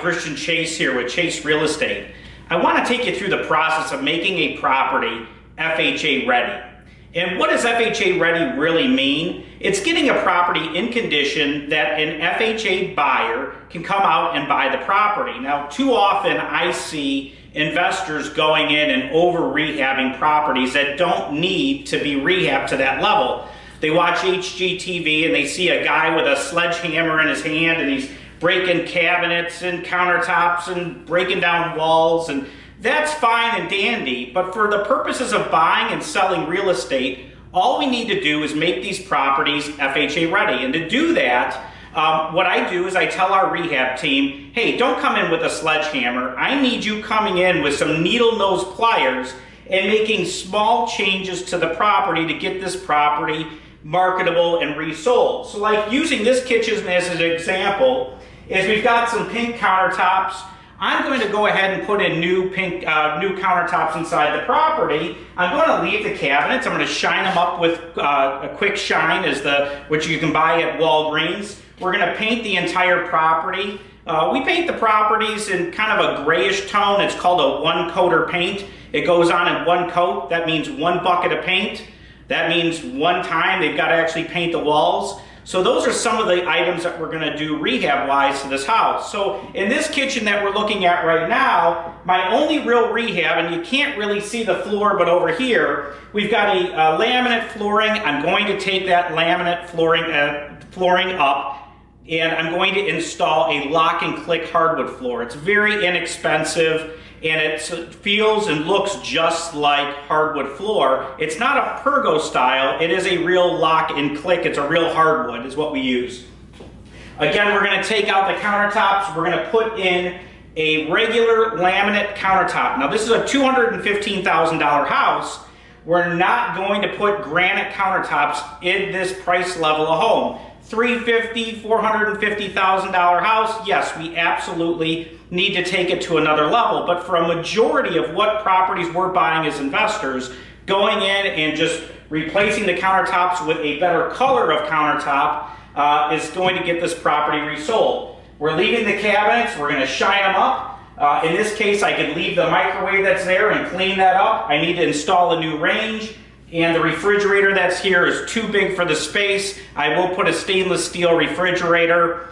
Christian Chase here with Chase Real Estate. I want to take you through the process of making a property FHA ready. And what does FHA ready really mean? It's getting a property in condition that an FHA buyer can come out and buy the property. Now, too often I see investors going in and over rehabbing properties that don't need to be rehabbed to that level. They watch HGTV and they see a guy with a sledgehammer in his hand and he's breaking cabinets and countertops and breaking down walls, and that's fine and dandy, but for the purposes of buying and selling real estate, all we need to do is make these properties FHA ready. And to do that, what I do is I tell our rehab team, hey, don't come in with a sledgehammer. I need you coming in with some needle-nose pliers and making small changes to the property to get this property marketable and resold. So like using this kitchen as an example, is we've got some pink countertops. I'm going to go ahead and put in new countertops inside the property. I'm going to leave the cabinets. I'm going to shine them up with a quick shine, which you can buy at Walgreens. We're going to paint the entire property. We paint the properties in kind of a grayish tone. It's called a one-coater paint. It goes on in one coat. That means one bucket of paint. That means one time they've got to actually paint the walls. So those are some of the items that we're going to do rehab-wise to this house. So in this kitchen that we're looking at right now, my only real rehab, and you can't really see the floor, but over here, we've got a laminate flooring. I'm going to take that laminate flooring up, and I'm going to install a lock and click hardwood floor. It's very inexpensive, and it feels and looks just like hardwood floor. It's not a Pergo style, it is a real lock and click. It's a real hardwood is what we use. Again, we're going to take out the countertops. We're going to put in a regular laminate countertop. Now this is a $215,000 house. We're not going to put granite countertops in this price level of home. $350,000, $450,000 house, yes, we absolutely need to take it to another level. But for a majority of what properties we're buying as investors, going in and just replacing the countertops with a better color of countertop is going to get this property resold. We're leaving the cabinets, we're going to shine them up. In this case, I could leave the microwave that's there and clean that up. I need to install a new range. And the refrigerator that's here is too big for the space. I will put a stainless steel refrigerator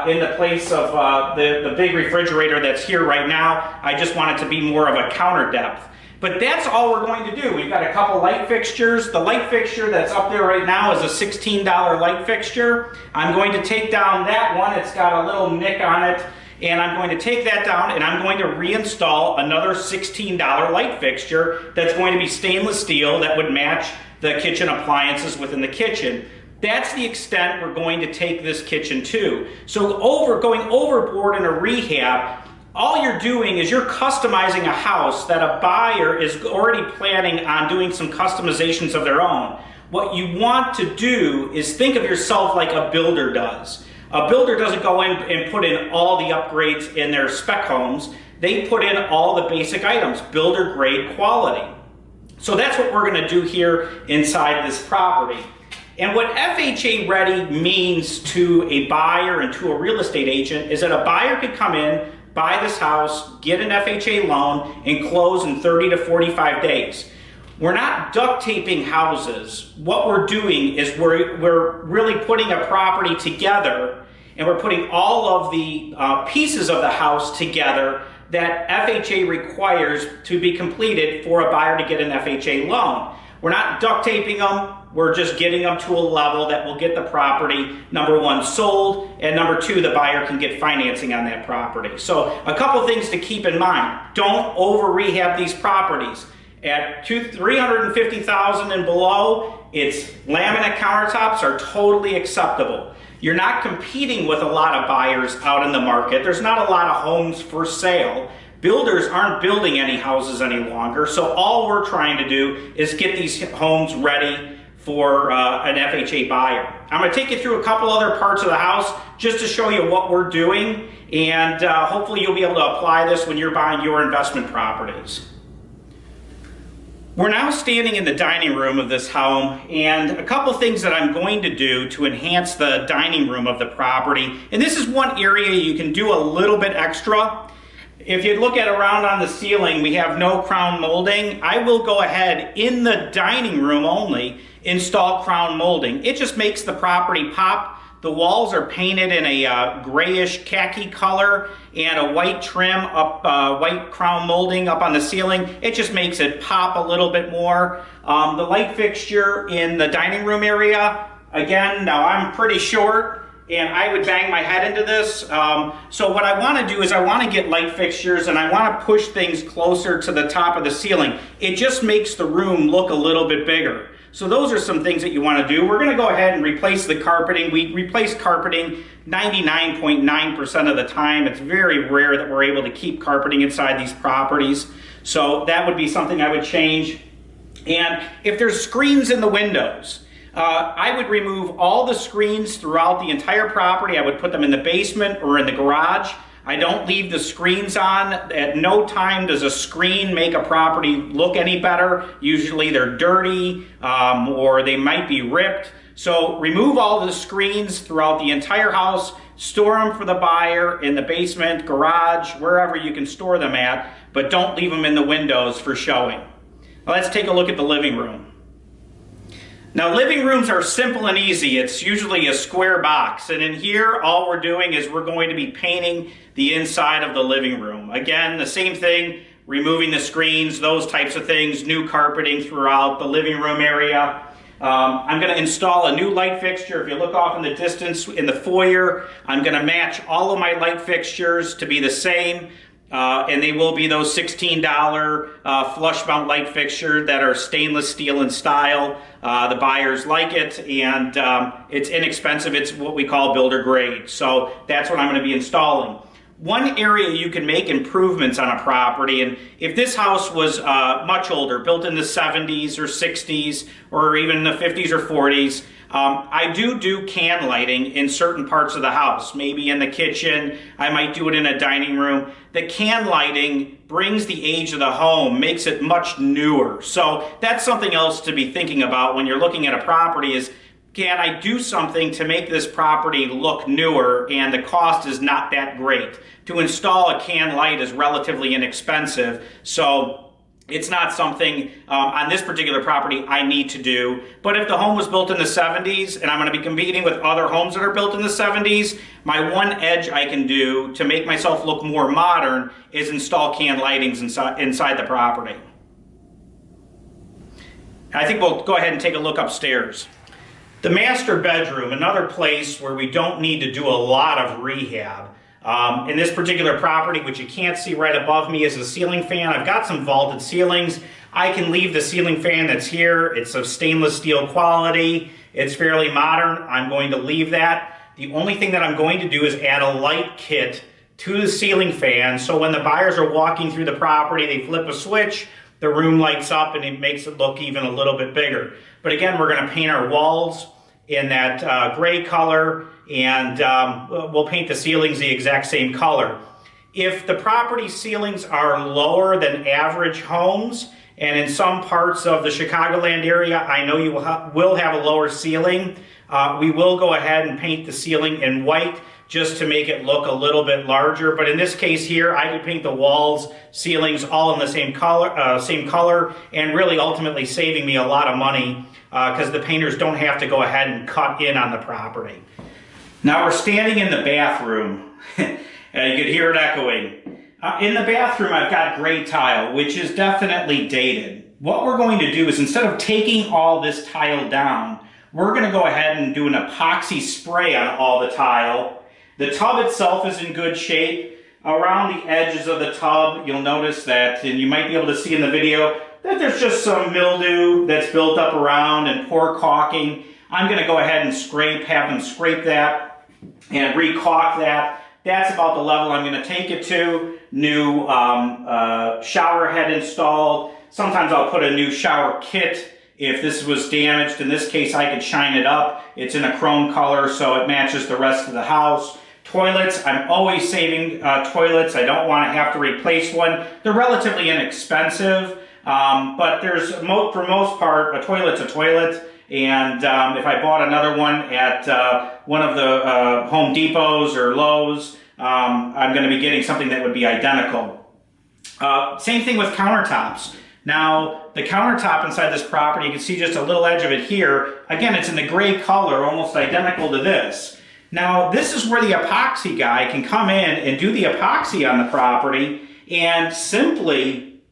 in the place of the big refrigerator that's here right now. I just want it to be more of a counter depth. But that's all we're going to do. We've got a couple light fixtures. The light fixture that's up there right now is a $16 light fixture. I'm going to take down that one. It's got a little nick on it. And I'm going to take that down and I'm going to reinstall another $16 light fixture that's going to be stainless steel that would match the kitchen appliances within the kitchen. That's the extent we're going to take this kitchen to. So going overboard in a rehab, all you're doing is you're customizing a house that a buyer is already planning on doing some customizations of their own. What you want to do is think of yourself like a builder does. A builder doesn't go in and put in all the upgrades in their spec homes. They put in all the basic items, builder grade quality. So that's what we're going to do here inside this property. And what FHA Ready means to a buyer and to a real estate agent is that a buyer could come in, buy this house, get an FHA loan, and close in 30 to 45 days. We're not duct taping houses. What we're doing is we're really putting a property together and we're putting all of the pieces of the house together that FHA requires to be completed for a buyer to get an FHA loan. We're not duct taping them. We're just getting them to a level that will get the property, number one, sold, and number two, the buyer can get financing on that property. So a couple things to keep in mind. Don't over rehab these properties. At $350,000 and below, it's laminate countertops are totally acceptable. You're not competing with a lot of buyers out in the market. There's not a lot of homes for sale. Builders aren't building any houses any longer, so all we're trying to do is get these homes ready for an FHA buyer. I'm going to take you through a couple other parts of the house just to show you what we're doing, and hopefully you'll be able to apply this when you're buying your investment properties. We're now standing in the dining room of this home, and a couple things that I'm going to do to enhance the dining room of the property. And this is one area you can do a little bit extra. If you look at around on the ceiling, we have no crown molding. I will go ahead in the dining room only install crown molding. It just makes the property pop. The walls are painted in a grayish khaki color and a white trim up, white crown molding up on the ceiling. It just makes it pop a little bit more. The light fixture in the dining room area, again, now I'm pretty short and I would bang my head into this. So what I want to do is I want to get light fixtures and I want to push things closer to the top of the ceiling. It just makes the room look a little bit bigger. So those are some things that you want to do. We're going to go ahead and replace the carpeting. We replace carpeting 99.9% of the time. It's very rare that we're able to keep carpeting inside these properties. So that would be something I would change. And if there's screens in the windows, I would remove all the screens throughout the entire property. I would put them in the basement or in the garage. I don't leave the screens on. At no time does a screen make a property look any better. Usually they're dirty or they might be ripped. So remove all the screens throughout the entire house, store them for the buyer in the basement, garage, wherever you can store them at, but don't leave them in the windows for showing. Now let's take a look at the living room. Now living rooms are simple and easy. It's usually a square box, and in here all we're doing is we're going to be painting the inside of the living room. Again, the same thing, removing the screens, those types of things, new carpeting throughout the living room area. I'm going to install a new light fixture. If you look off in the distance in the foyer, I'm going to match all of my light fixtures to be the same. And they will be those $16 flush mount light fixture that are stainless steel in style. The buyers like it, and it's inexpensive. It's what we call builder grade. So that's what I'm going to be installing. One area you can make improvements on a property, and if this house was much older, built in the 70s or 60s or even the 50s or 40s, I do can lighting in certain parts of the house, maybe in the kitchen. I might do it in a dining room. The can lighting brings the age of the home, makes it much newer. So that's something else to be thinking about when you're looking at a property is, can I do something to make this property look newer, and the cost is not that great. To install a can light is relatively inexpensive, so it's not something on this particular property I need to do. But if the home was built in the 70s and I'm going to be competing with other homes that are built in the 70s, my one edge I can do to make myself look more modern is install can lightings inside the property. I think we'll go ahead and take a look upstairs. The master bedroom, another place where we don't need to do a lot of rehab. In this particular property, which you can't see right above me, is a ceiling fan. I've got some vaulted ceilings. I can leave the ceiling fan that's here. It's of stainless steel quality. It's fairly modern. I'm going to leave that. The only thing that I'm going to do is add a light kit to the ceiling fan, so when the buyers are walking through the property, they flip a switch, the room lights up, and it makes it look even a little bit bigger. But again, we're going to paint our walls in that gray color, and we'll paint the ceilings the exact same color. If the property ceilings are lower than average homes, and in some parts of the Chicagoland area, I know you will have a lower ceiling, we will go ahead and paint the ceiling in white just to make it look a little bit larger. But in this case here, I could paint the walls, ceilings all in the same color, and really ultimately saving me a lot of money because the painters don't have to go ahead and cut in on the property. Now we're standing in the bathroom, and you can hear it echoing. In the bathroom, I've got gray tile, which is definitely dated. What we're going to do is, instead of taking all this tile down, we're going to go ahead and do an epoxy spray on all the tile. The tub itself is in good shape. Around the edges of the tub, you'll notice that, and you might be able to see in the video, that there's just some mildew that's built up around and poor caulking. I'm going to go ahead and have them scrape that and re-caulk that. That's about the level I'm going to take it to. New shower head installed. Sometimes I'll put a new shower kit if this was damaged. In this case, I could shine it up. It's in a chrome color, so it matches the rest of the house. Toilets, I'm always saving toilets. I don't want to have to replace one. They're relatively inexpensive. but there's, for most part, a toilet's a toilet. And if I bought another one at one of the Home Depots or Lowe's, I'm going to be getting something that would be identical. Same thing with countertops. Now, the countertop inside this property, you can see just a little edge of it here. Again, it's in the gray color, almost identical to this. Now, this is where the epoxy guy can come in and do the epoxy on the property and simply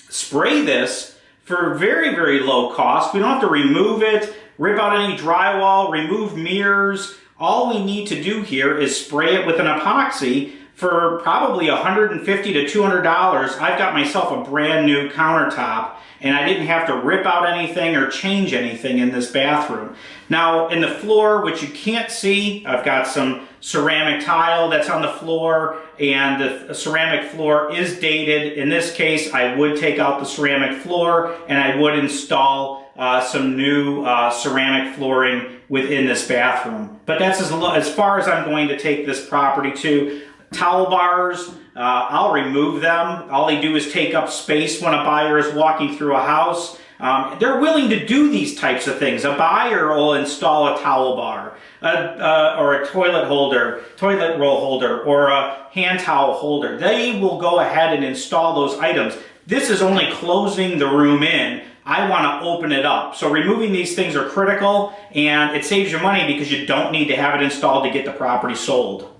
spray this for very, very low cost. We don't have to remove it, rip out any drywall, remove mirrors. All we need to do here is spray it with an epoxy. For probably $150 to $200, I've got myself a brand new countertop, and I didn't have to rip out anything or change anything in this bathroom. Now, in the floor, which you can't see, I've got some ceramic tile that's on the floor, and the ceramic floor is dated. In this case, I would take out the ceramic floor, and I would install some new ceramic flooring within this bathroom. But that's as far as I'm going to take this property to. Towel bars, I'll remove them. All they do is take up space when a buyer is walking through a house. They're willing to do these types of things. A buyer will install a towel bar, or a toilet roll holder, or a hand towel holder. They will go ahead and install those items. This is only closing the room in. I want to open it up. So removing these things are critical, and it saves you money because you don't need to have it installed to get the property sold.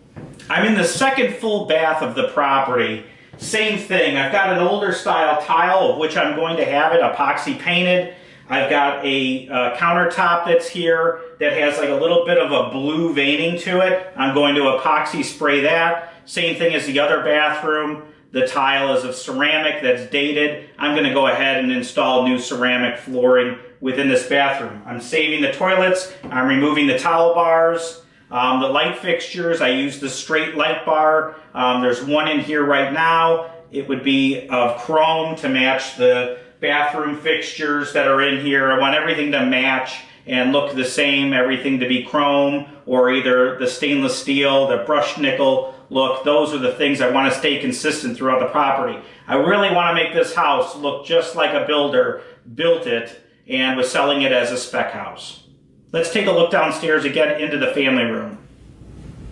I'm in the second full bath of the property. Same thing. I've got an older style tile, of which I'm going to have it epoxy painted. I've got a countertop that's here that has like a little bit of a blue veining to it. I'm going to epoxy spray that. Same thing as the other bathroom. The tile is of ceramic that's dated. I'm going to go ahead and install new ceramic flooring within this bathroom. I'm saving the toilets. I'm removing the towel bars. The light fixtures, I use the straight light bar. There's one in here right now. It would be of chrome to match the bathroom fixtures that are in here. I want everything to match and look the same, everything to be chrome, or either the stainless steel, the brushed nickel look. Those are the things I want to stay consistent throughout the property. I really want to make this house look just like a builder built it and was selling it as a spec house. Let's take a look downstairs again into the family room.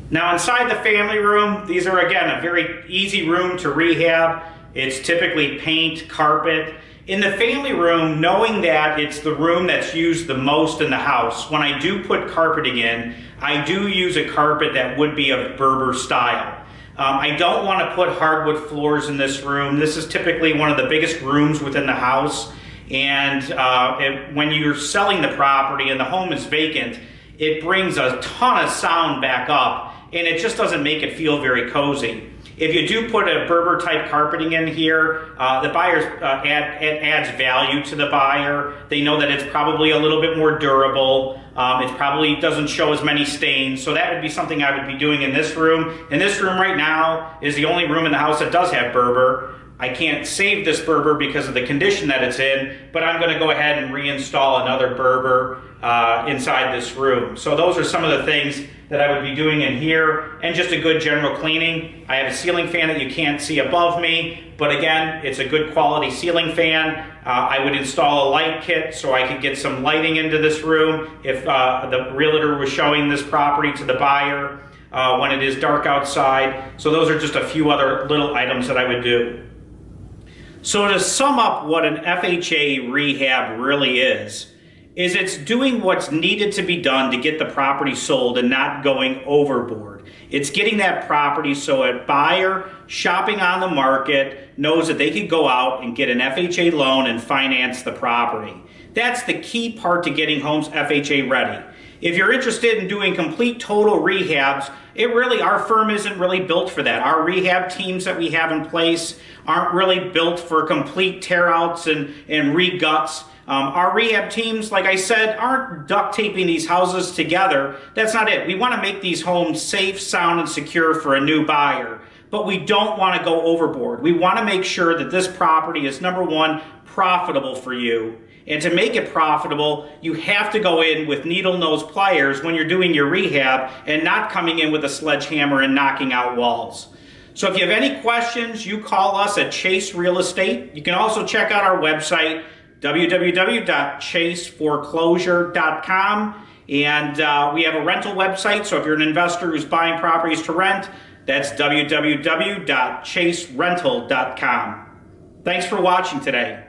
Now inside the family room, these are again a very easy room to rehab. It's typically paint, carpet. In the family room, knowing that it's the room that's used the most in the house, when I do put carpeting in, I do use a carpet that would be of Berber style. I don't want to put hardwood floors in this room. This is typically one of the biggest rooms within the house. And when you're selling the property and the home is vacant, it brings a ton of sound back up, and it just doesn't make it feel very cozy. If you do put a Berber type carpeting in here, the buyers it adds value to the buyer. They know that it's probably a little bit more durable. It probably doesn't show as many stains. So that would be something I would be doing in this room. And this room right now is the only room in the house that does have Berber. I can't save this Berber because of the condition that it's in, but I'm going to go ahead and reinstall another Berber inside this room. So those are some of the things that I would be doing in here, and just a good general cleaning. I have a ceiling fan that you can't see above me, but again, it's a good quality ceiling fan. I would install a light kit so I could get some lighting into this room if the realtor was showing this property to the buyer when it is dark outside. So those are just a few other little items that I would do. So to sum up what an FHA rehab really is it's doing what's needed to be done to get the property sold and not going overboard. It's getting that property so a buyer shopping on the market knows that they could go out and get an FHA loan and finance the property. That's the key part to getting homes FHA ready. If you're interested in doing complete total rehabs, our firm isn't really built for that. Our rehab teams that we have in place aren't really built for complete tear-outs and re-guts. Our rehab teams, like I said, aren't duct taping these houses together. That's not it. We want to make these homes safe, sound, and secure for a new buyer. But we don't want to go overboard. We want to make sure that this property is, number one, profitable for you. And to make it profitable, you have to go in with needle-nose pliers when you're doing your rehab and not coming in with a sledgehammer and knocking out walls. So if you have any questions, you call us at Chase Real Estate. You can also check out our website, www.chaseforeclosure.com. And we have a rental website, so if you're an investor who's buying properties to rent, that's www.chaserental.com. Thanks for watching today.